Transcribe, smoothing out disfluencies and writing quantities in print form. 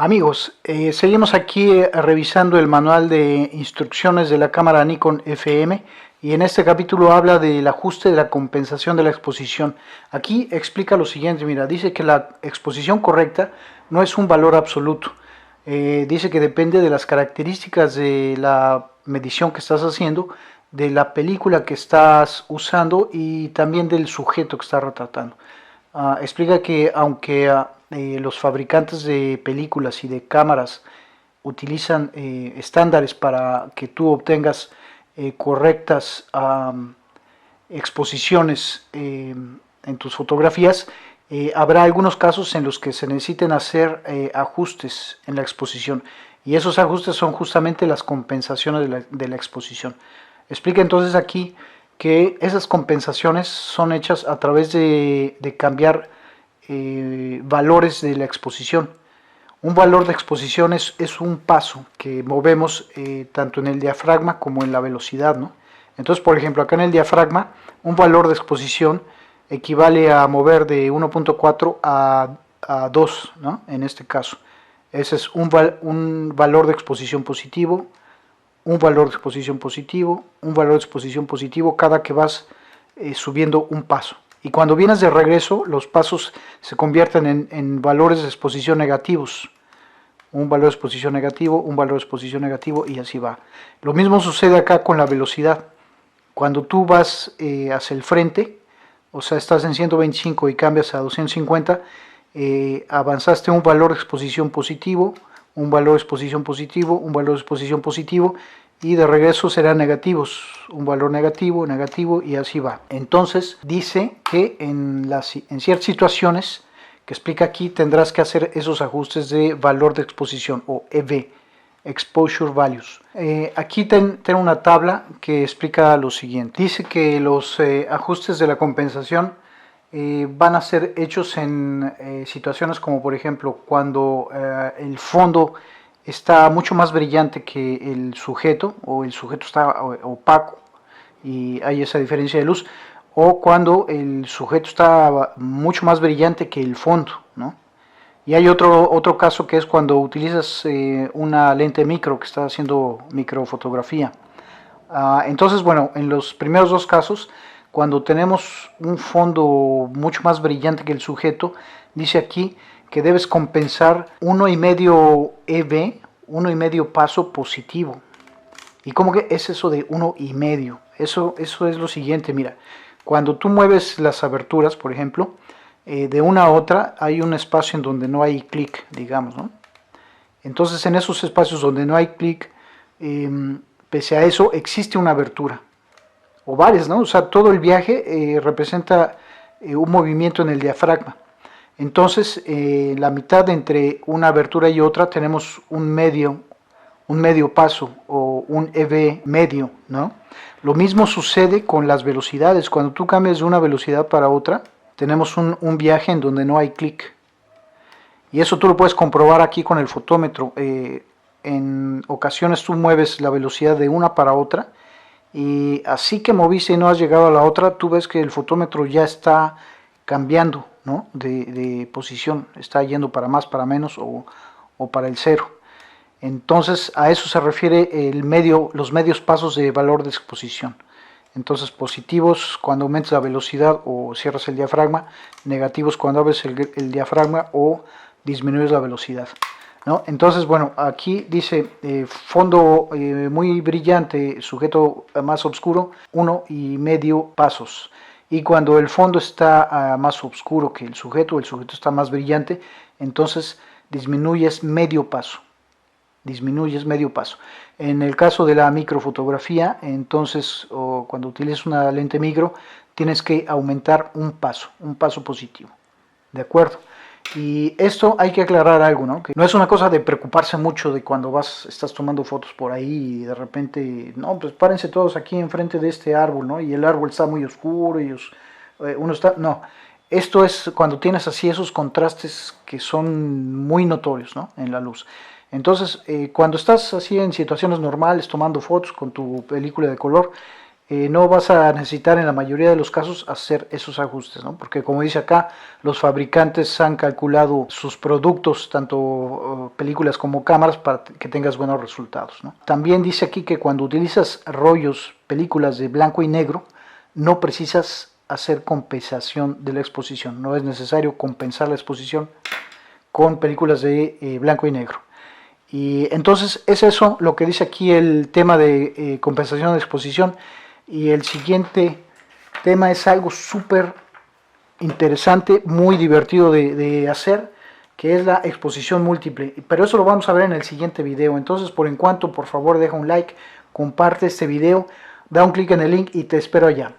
Amigos, seguimos aquí revisando el manual de instrucciones de la cámara Nikon FM y en este capítulo habla del ajuste de la compensación de la exposición. Aquí explica lo siguiente, mira, dice que la exposición correcta no es un valor absoluto. Dice que depende de las características de la medición que estás haciendo, de la película que estás usando y también del sujeto que estás retratando. Explica que aunque los fabricantes de películas y de cámaras utilizan estándares para que tú obtengas correctas exposiciones en tus fotografías, habrá algunos casos en los que se necesiten hacer ajustes en la exposición y esos ajustes son justamente las compensaciones de la exposición. Explica entonces aquí que esas compensaciones son hechas a través de cambiar valores de la exposición. Un valor de exposición es un paso que movemos tanto en el diafragma como en la velocidad, ¿no? Entonces, por ejemplo, acá en el diafragma, un valor de exposición equivale a mover de 1.4 a 2, ¿no? En este caso. Ese es un valor de exposición positivo, un valor de exposición positivo, un valor de exposición positivo cada que vas subiendo un paso. Y cuando vienes de regreso, los pasos se convierten en valores de exposición negativos. Un valor de exposición negativo, un valor de exposición negativo y así va. Lo mismo sucede acá con la velocidad. Cuando tú vas hacia el frente, o sea, estás en 125 y cambias a 250, avanzaste un valor de exposición positivo, un valor de exposición positivo, un valor de exposición positivo, y de regreso serán negativos, un valor negativo, negativo y así va. Entonces dice que en ciertas situaciones que explica aquí tendrás que hacer esos ajustes de valor de exposición o EV, Exposure Values. Aquí tengo una tabla que explica lo siguiente. Dice que los ajustes de la compensación van a ser hechos en situaciones como por ejemplo cuando el fondo está mucho más brillante que el sujeto o el sujeto está opaco y hay esa diferencia de luz, o cuando el sujeto está mucho más brillante que el fondo, ¿no? Y hay otro caso que es cuando utilizas una lente micro que está haciendo microfotografía. Entonces, bueno, en los primeros dos casos, cuando tenemos un fondo mucho más brillante que el sujeto, dice aquí que debes compensar 1,5 EV, 1,5 paso positivo. ¿Y cómo que es eso de 1,5? Eso es lo siguiente, mira, cuando tú mueves las aberturas, por ejemplo, de una a otra hay un espacio en donde no hay clic, digamos, ¿no? Entonces en esos espacios donde no hay clic, pese a eso existe una abertura, o varias, ¿no? O sea, todo el viaje representa un movimiento en el diafragma. Entonces, la mitad entre una abertura y otra tenemos un medio paso o un EV medio, ¿no? Lo mismo sucede con las velocidades. Cuando tú cambias de una velocidad para otra, tenemos un viaje en donde no hay clic. Y eso tú lo puedes comprobar aquí con el fotómetro. En ocasiones tú mueves la velocidad de una para otra y así que moviste y no has llegado a la otra, tú ves que el fotómetro ya está cambiando, ¿no? de posición, está yendo para más, para menos o para el cero. Entonces a eso se refiere los medios pasos de valor de exposición. Entonces positivos cuando aumentas la velocidad o cierras el diafragma, negativos cuando abres el diafragma o disminuyes la velocidad, ¿no? Entonces, bueno, aquí dice fondo muy brillante, sujeto más oscuro, 1,5 pasos. Y cuando el fondo está más oscuro que el sujeto está más brillante, entonces disminuyes medio paso. En el caso de la microfotografía, entonces, cuando utilizas una lente micro, tienes que aumentar un paso positivo. ¿De acuerdo? Y esto hay que aclarar algo, ¿no? Que no es una cosa de preocuparse mucho de cuando estás tomando fotos por ahí y de repente, no, pues párense todos aquí enfrente de este árbol, ¿no? Y el árbol está muy oscuro y uno está, no. Esto es cuando tienes así esos contrastes que son muy notorios, ¿no? En la luz. Entonces, cuando estás así en situaciones normales tomando fotos con tu película de color, no vas a necesitar en la mayoría de los casos hacer esos ajustes, ¿no? Porque como dice acá, los fabricantes han calculado sus productos, tanto películas como cámaras, para que tengas buenos resultados, ¿no? También dice aquí que cuando utilizas rollos, películas de blanco y negro, no precisas hacer compensación de la exposición, no es necesario compensar la exposición con películas de blanco y negro. Y entonces es eso lo que dice aquí el tema de compensación de exposición. Y el siguiente tema es algo súper interesante, muy divertido de hacer, que es la exposición múltiple. Pero eso lo vamos a ver en el siguiente video. Entonces, por favor, deja un like, comparte este video, da un clic en el link y te espero allá.